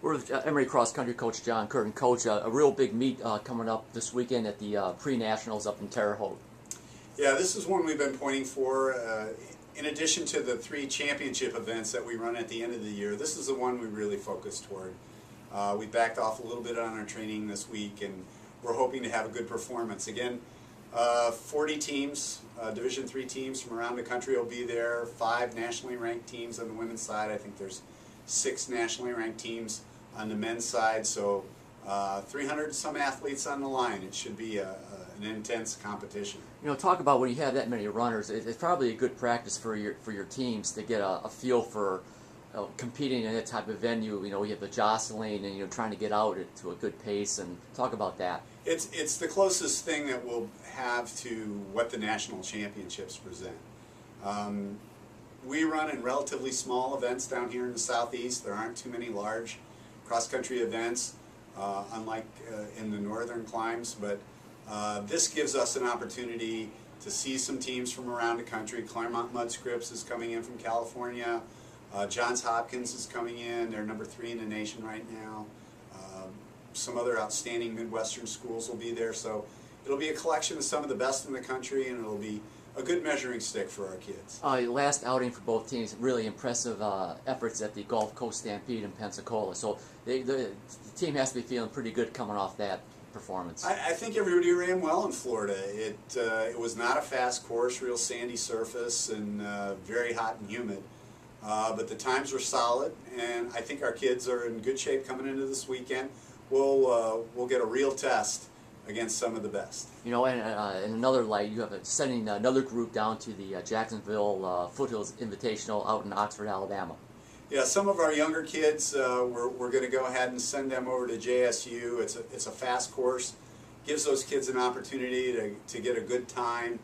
We're with Emory cross country coach John Curtin. Coach, a real big meet coming up this weekend at the pre-nationals up in Terre Haute. Yeah, this is one we've been pointing for. In addition to the 3 championship events that we run at the end of the year, this is the one we really focus toward. We backed off a little bit on our training this week, and we're hoping to have a good performance. Again, 40 teams, Division III teams from around the country will be there. 5 nationally ranked teams on the women's side. I think there's 6 nationally ranked teams on the men's side. So 300 some athletes on the line. It should be an intense competition. You know, talk about when you have that many runners. It's probably a good practice for your teams to get a feel for competing in that type of venue. You know, we have the jostling and trying to get out to a good pace. And talk about that. It's the closest thing that we'll have to what the national championships present. We run in relatively small events down here in the southeast. There aren't too many large cross-country events, unlike in the northern climes, but this gives us an opportunity to see some teams from around the country. Claremont Mudscripts is coming in from California. Johns Hopkins is coming in. They're number 3 in the nation right now. Some other outstanding Midwestern schools will be there, so it'll be a collection of some of the best in the country, and it'll be a good measuring stick for our kids. Last outing for both teams, really impressive efforts at the Gulf Coast Stampede in Pensacola. So the team has to be feeling pretty good coming off that performance. I think everybody ran well in Florida. It was not a fast course, real sandy surface, and very hot and humid. But the times were solid, and I think our kids are in good shape coming into this weekend. We'll get a real test against some of the best. You know, and in another light, you have sending another group down to the Jacksonville Foothills Invitational out in Oxford, Alabama. Yeah, some of our younger kids, we're going to go ahead and send them over to JSU. It's a fast course, gives those kids an opportunity to get a good time,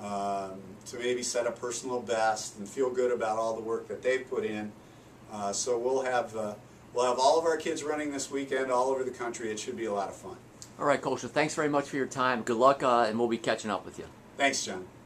to maybe set a personal best and feel good about all the work that they've put in. So we'll have all of our kids running this weekend all over the country. It should be a lot of fun. All right, Coach, well, thanks very much for your time. Good luck, and we'll be catching up with you. Thanks, John.